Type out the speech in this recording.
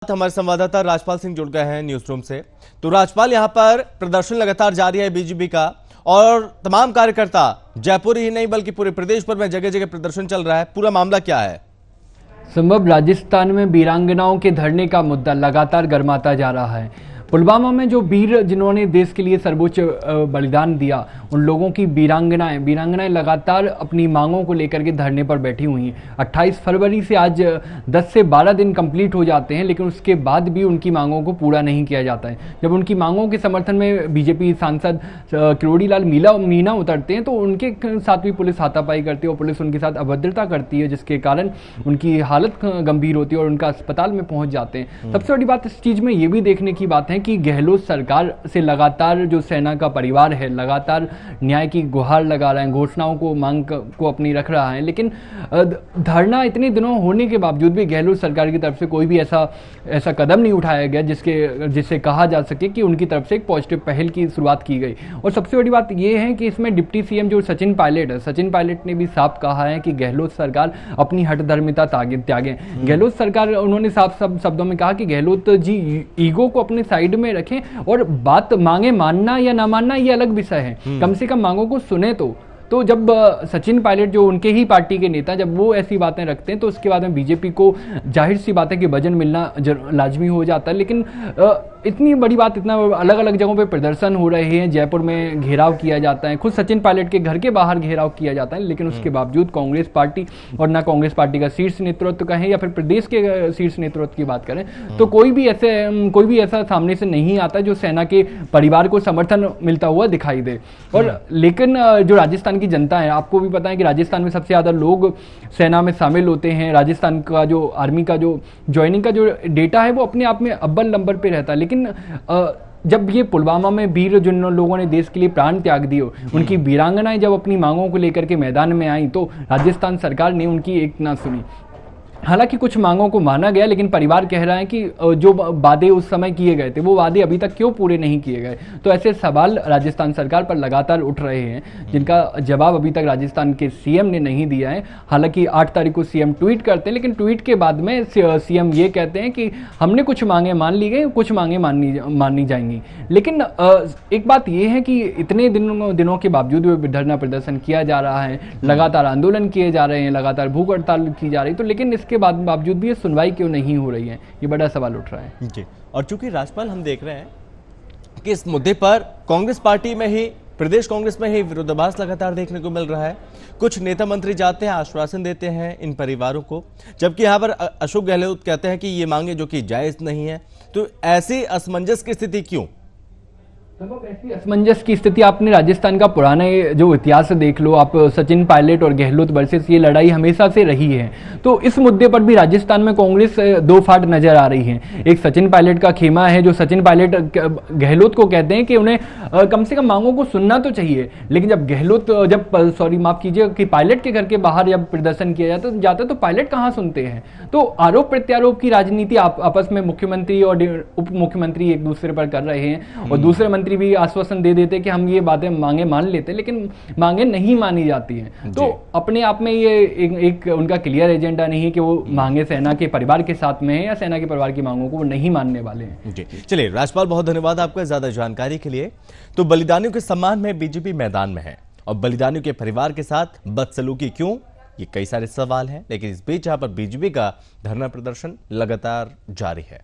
हमारे संवाददाता राजपाल सिंह जुड़ गए हैं न्यूज रूम से। तो राजपाल, यहां पर प्रदर्शन लगातार जारी है बीजेपी का और तमाम कार्यकर्ता जयपुर ही नहीं बल्कि पूरे प्रदेश भर में जगह जगह प्रदर्शन चल रहा है। पूरा मामला क्या है? संभव राजस्थान में वीरांगनाओं के धरने का मुद्दा लगातार गर्माता जा रहा है। पुलवामा में जो वीर जिन्होंने देश के लिए सर्वोच्च बलिदान दिया, उन लोगों की वीरांगनाएं लगातार अपनी मांगों को लेकर के धरने पर बैठी हुई हैं। 28 फरवरी से आज 10 से 12 दिन कंप्लीट हो जाते हैं, लेकिन उसके बाद भी उनकी मांगों को पूरा नहीं किया जाता है। जब उनकी मांगों के समर्थन में बीजेपी सांसद किरोड़ीलाल मीणा उतरते हैं तो उनके साथ भी पुलिस हाथापाई करती है और पुलिस उनके साथ अभद्रता करती है, जिसके कारण उनकी हालत गंभीर होती है और उनका अस्पताल में पहुंच जाते हैं। सबसे बड़ी बात इस चीज में ये भी देखने की बात है कि गहलोत सरकार से लगातार जो सेना का परिवार है लगातार न्याय की गुहार लगा रहे हैं, घोषणाओं को मांग को अपनी रख रहा है, लेकिन धरना इतने दिनों होने के बावजूद भी गहलोत सरकार की तरफ से कोई भी ऐसा कदम नहीं उठाया गया जिससे कहा जा सके कि उनकी तरफ से एक पॉजिटिव पहल की शुरुआत की गई। और सबसे बड़ी बात यह है कि इसमें डिप्टी सीएम जो सचिन पायलट ने भी साफ कहा है कि गहलोत सरकार अपनी हठधर्मिता त्यागे। गहलोत सरकार, उन्होंने साफ शब्दों में कहा कि गहलोत जी ईगो को अपने साइड में रखें और बात मांगे मानना या ना मानना ये अलग विषय है, कम से कम मांगों को सुने। तो जब सचिन पायलट जो उनके ही पार्टी के नेता जब वो ऐसी बातें रखते हैं तो उसके बाद में बीजेपी को जाहिर सी बात है कि वजन मिलना लाजमी हो जाता है। लेकिन इतनी बड़ी बात, इतना अलग अलग जगहों पे प्रदर्शन हो रहे हैं, जयपुर में घेराव किया जाता है, खुद सचिन पायलट के घर के बाहर घेराव किया जाता है, लेकिन उसके बावजूद कांग्रेस पार्टी और ना कांग्रेस पार्टी का शीर्ष नेतृत्व कहें या फिर प्रदेश के शीर्ष नेतृत्व की बात करें तो कोई भी ऐसा सामने से नहीं आता जो सेना के परिवार को समर्थन मिलता हुआ दिखाई दे। और लेकिन जो राजस्थान की जनता है, आपको भी पता है कि राजस्थान में सबसे ज्यादा लोग सेना में शामिल होते हैं। राजस्थान का जो आर्मी का जो ज्वाइनिंग का जो डेटा है वो अपने आप में अव्वल नंबर पे रहता है। लेकिन जब ये पुलवामा में वीर जिन लोगों ने देश के लिए प्राण त्याग दिए, उनकी वीरांगनाएं जब अपनी मांगों को लेकर के मैदान में आई तो राजस्थान सरकार ने उनकी एक ना सुनी। हालांकि कुछ मांगों को माना गया, लेकिन परिवार कह रहा है कि जो वादे उस समय किए गए थे वो वादे अभी तक क्यों पूरे नहीं किए गए। तो ऐसे सवाल राजस्थान सरकार पर लगातार उठ रहे हैं, जिनका जवाब अभी तक राजस्थान के सीएम ने नहीं दिया है। हालांकि 8 तारीख को सीएम ट्वीट करते हैं, लेकिन ट्वीट के बाद में सीएम ये कहते हैं कि हमने कुछ मांगे मान ली गई, कुछ मांगे माननी जाएंगी। लेकिन एक बात यह है कि इतने दिनों के बावजूद भी धरना प्रदर्शन किया जा रहा है, लगातार आंदोलन किए जा रहे हैं, लगातार भूख हड़ताल की जा रही है, तो लेकिन के बावजूद भी ये सुनवाई क्यों नहीं हो रही है, ये बड़ा सवाल उठ रहा है जी। और चूंकि राजपाल, हम देख रहे हैं कि इस मुद्दे पर कांग्रेस पार्टी में ही, प्रदेश कांग्रेस में ही विरोधाभास लगातार देखने को मिल रहा है। कुछ नेता मंत्री जाते हैं, आश्वासन देते हैं इन परिवारों को, जबकि यहां पर अशोक गहलोत कहते हैं कि ये मांगे जो कि जायज नहीं है। तो ऐसी असमंजस की स्थिति क्यों? ऐसी असमंजस की स्थिति आपने राजस्थान का पुराना जो इतिहास देख लो आप, सचिन पायलट और गहलोत वर्सेस ये लड़ाई हमेशा से रही है। तो इस मुद्दे पर भी राजस्थान में कांग्रेस दो फाट नजर आ रही है। एक सचिन पायलट का खेमा है जो सचिन पायलट गहलोत को कहते हैं कि उन्हें कम से कम मांगों को सुनना तो चाहिए, लेकिन जब पायलट के घर के बाहर जब प्रदर्शन किया जाता तो पायलट कहाँ सुनते हैं। तो आरोप प्रत्यारोप की राजनीति आपस में मुख्यमंत्री और उप मुख्यमंत्री एक दूसरे पर कर रहे हैं और दूसरे मंत्री भी आश्वासन दे देते कि हम ये बातें मांगे मान लेते, लेकिन मांगे नहीं मानी जाती हैं। तो अपने आप में ये एक उनका क्लियर एजेंडा नहीं है कि वो मांगे सेना के परिवार के साथ में है या सेना के परिवार की मांगों को वो नहीं मानने वाले हैं। जी चलिए राजपाल, बहुत धन्यवाद आपका ज्यादा जानकारी के लिए। तो बलिदानियों के सम्मान में बीजेपी मैदान में है और बलिदानियों के परिवार के साथ बदसलूकी क्यों, ये कई सारे सवाल हैं। लेकिन इस बीच यहां पर बीजेपी का धरना प्रदर्शन लगातार जारी है।